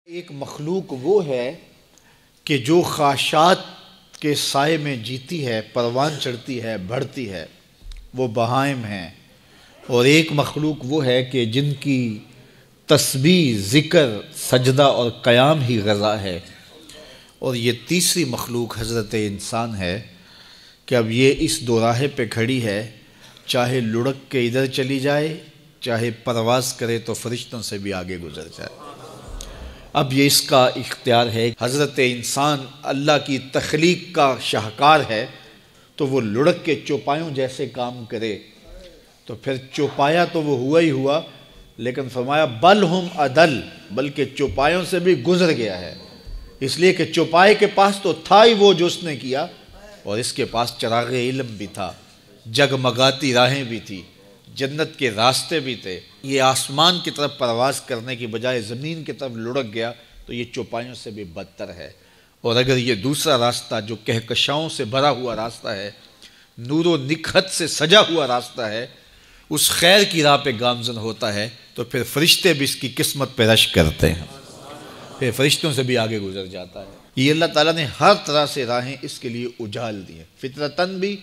ایک مخلوق وہ ہے کہ جو خواہشات کے سائے میں جیتی ہے، پروان چڑھتی ہے، بڑھتی ہے، وہ بہائم ہیں۔ اور ایک مخلوق وہ ہے کہ جن کی تسبیح، ذکر، سجدہ اور قیام ہی غذا ہے۔ اور یہ تیسری مخلوق حضرت انسان ہے کہ اب یہ اس دوراہے پہ کھڑی ہے، چاہے لڑک کے ادھر چلی جائے، چاہے پرواز کرے تو فرشتوں سے بھی آگے گزر جائے۔ اب یہ اس کا اختیار ہے۔ حضرت انسان اللہ کی تخلیق کا شاہکار ہے، تو وہ لڑک کے چوپایوں جیسے کام کرے تو پھر چوپایا تو وہ ہوا ہی ہوا، لیکن فرمایا بل ہم عدل، بلکہ چوپایوں سے بھی گزر گیا ہے، اس لیے کہ چوپائے کے پاس تو تھا ہی وہ جو اس نے کیا، اور اس کے پاس چراغ علم بھی تھا، جگمگاتی راہیں بھی تھی، جنت کے راستے بھی تھے۔ یہ آسمان کی طرف پرواز کرنے کی بجائے زمین کی طرف لڑک گیا تو یہ چوپایوں سے بھی بدتر ہے۔ اور اگر یہ دوسرا راستہ جو کہکشاؤں سے بھرا ہوا راستہ ہے، نور و نکہت سے سجا ہوا راستہ ہے، اس خیر کی راہ پہ گامزن ہوتا ہے تو پھر فرشتے بھی اس کی قسمت پہ رش کرتے ہیں، پھر فرشتوں سے بھی آگے گزر جاتا ہے۔ یہ اللہ تعالیٰ نے ہر طرح سے راہیں اس کے لیے اجال دی ہیں، فطرتاً بھی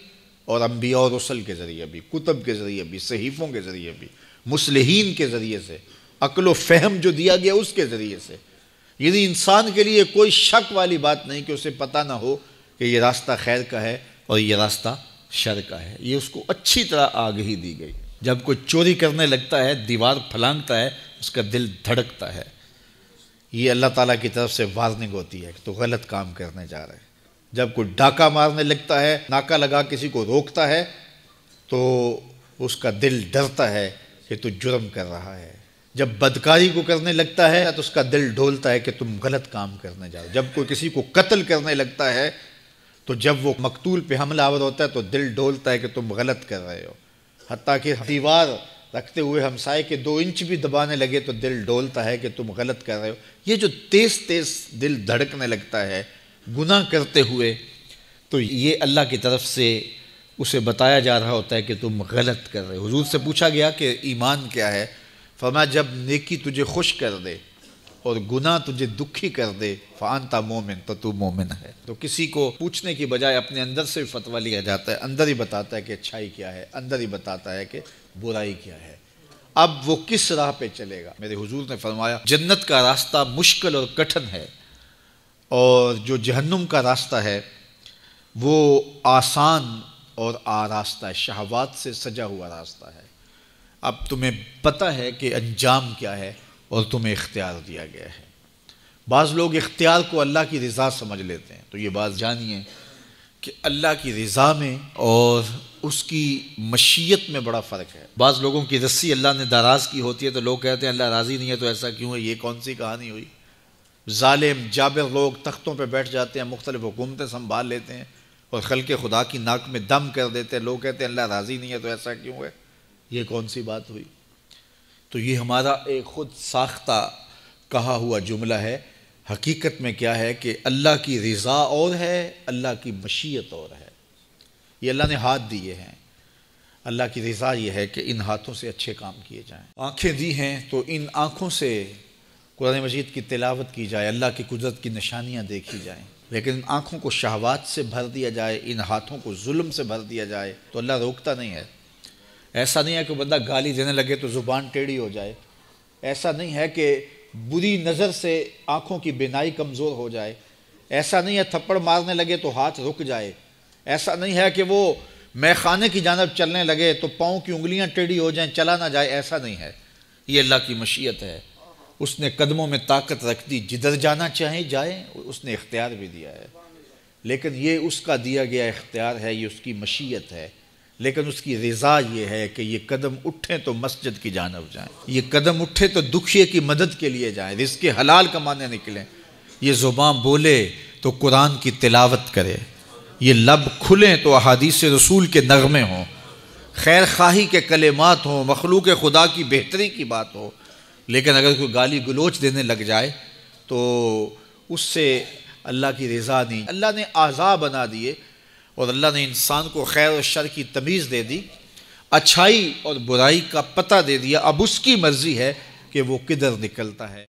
اور انبیاء اور رسل کے ذریعے بھی، کتب کے ذریعے بھی، صحیفوں کے ذریعے بھی، مصلحین کے ذریعے سے، عقل و فہم جو دیا گیا اس کے ذریعے سے۔ یعنی انسان کے لیے کوئی شک والی بات نہیں کہ اسے پتہ نہ ہو کہ یہ راستہ خیر کا ہے اور یہ راستہ شر کا ہے، یہ اس کو اچھی طرح آگہی دی گئی۔ جب کوئی چوری کرنے لگتا ہے، دیوار پھلانگتا ہے، اس کا دل دھڑکتا ہے، یہ اللہ تعالیٰ کی طرف سے وارننگ ہوتی ہے کہ تو غلط کام کرنے جا رہے ہیں۔ جب کوئی ڈاکہ مارنے لگتا ہے، ناکہ لگا کسی کو روکتا ہے، تو اس کا دل ڈرتا ہے کہ تو جرم کر رہا ہے۔ جب بدکاری کو کرنے لگتا ہے تو اس کا دل ڈھولتا ہے کہ تم غلط کام کرنے جا رہے ہو۔ جب کوئی کسی کو قتل کرنے لگتا ہے تو جب وہ مقتول پہ حملہ آور ہوتا ہے تو دل ڈھولتا ہے کہ تم غلط کر رہے ہو۔ حتیٰ کہ دیوار رکھتے ہوئے ہمسائے کے 2 انچ بھی دبانے لگے تو دل ڈھولتا ہے کہ تم غلط کر رہے ہو۔ یہ جو تیز تیز دل دھڑکنے لگتا ہے گناہ کرتے ہوئے، تو یہ اللہ کی طرف سے اسے بتایا جا رہا ہوتا ہے کہ تم غلط کر رہے ہو۔ حضور سے پوچھا گیا کہ ایمان کیا ہے؟ فرمایا جب نیکی تجھے خوش کر دے اور گناہ تجھے دکھی کر دے فانتا مومن، تو تو مومن ہے۔ تو کسی کو پوچھنے کی بجائے اپنے اندر سے فتویٰ لیا جاتا ہے، اندر ہی بتاتا ہے کہ اچھائی کیا ہے، اندر ہی بتاتا ہے کہ برائی کیا ہے۔ اب وہ کس راہ پہ چلے گا؟ میرے حضور نے فرمایا جنت کا راستہ مشکل اور کٹھن ہے، اور جو جہنم کا راستہ ہے وہ آسان اور آراستہ ہے، شہوات سے سجا ہوا راستہ ہے۔ اب تمہیں پتہ ہے کہ انجام کیا ہے اور تمہیں اختیار دیا گیا ہے۔ بعض لوگ اختیار کو اللہ کی رضا سمجھ لیتے ہیں، تو یہ بات جانیے کہ اللہ کی رضا میں اور اس کی مشیت میں بڑا فرق ہے۔ بعض لوگوں کی رسی اللہ نے دراز کی ہوتی ہے تو لوگ کہتے ہیں اللہ راضی نہیں ہے تو ایسا کیوں ہے؟ یہ کون سی کہانی ہوئی؟ ظالم جابر لوگ تختوں پہ بیٹھ جاتے ہیں، مختلف حکومتیں سنبھال لیتے ہیں اور خلق خدا کی ناک میں دم کر دیتے ہیں، لوگ کہتے ہیں اللہ راضی نہیں ہے تو ایسا کیوں ہے؟ یہ کون سی بات ہوئی؟ تو یہ ہمارا ایک خود ساختہ کہا ہوا جملہ ہے۔ حقیقت میں کیا ہے کہ اللہ کی رضا اور ہے، اللہ کی مشیت اور ہے۔ یہ اللہ نے ہاتھ دیے ہیں، اللہ کی رضا یہ ہے کہ ان ہاتھوں سے اچھے کام کیے جائیں۔ آنکھیں دی ہیں تو ان آنکھوں سے قرآن مجید کی تلاوت کی جائے، اللہ کی قدرت کی نشانیاں دیکھی جائیں، لیکن ان آنکھوں کو شہوات سے بھر دیا جائے، ان ہاتھوں کو ظلم سے بھر دیا جائے تو اللہ روکتا نہیں ہے۔ ایسا نہیں ہے کہ بندہ گالی دینے لگے تو زبان ٹیڑھی ہو جائے، ایسا نہیں ہے کہ بری نظر سے آنکھوں کی بینائی کمزور ہو جائے، ایسا نہیں ہے تھپڑ مارنے لگے تو ہاتھ رک جائے، ایسا نہیں ہے کہ وہ مے خانے کی جانب چلنے لگے تو پاؤں کی انگلیاں ٹیڑھی ہو جائیں، چلا نہ جائے، ایسا نہیں ہے۔ یہ اللہ کی مشیت ہے۔ اس نے قدموں میں طاقت رکھ دی، جدھر جانا چاہیں جائیں، اس نے اختیار بھی دیا ہے، لیکن یہ اس کا دیا گیا اختیار ہے، یہ اس کی مشیت ہے، لیکن اس کی رضا یہ ہے کہ یہ قدم اٹھیں تو مسجد کی جانب جائیں، یہ قدم اٹھے تو دکھیے کی مدد کے لیے جائیں، رزق حلال کمانے نکلیں، یہ زبان بولے تو قرآن کی تلاوت کرے، یہ لب کھلیں تو احادیث رسول کے نغمے ہوں، خیر خواہی کے کلمات ہوں، مخلوق خدا کی بہتری کی بات ہو۔ لیکن اگر کوئی گالی گلوچ دینے لگ جائے تو اس سے اللہ کی رضا نہیں۔ اللہ نے اعضاء بنا دیے اور اللہ نے انسان کو خیر و شر کی تمیز دے دی، اچھائی اور برائی کا پتہ دے دیا، اب اس کی مرضی ہے کہ وہ کدھر نکلتا ہے۔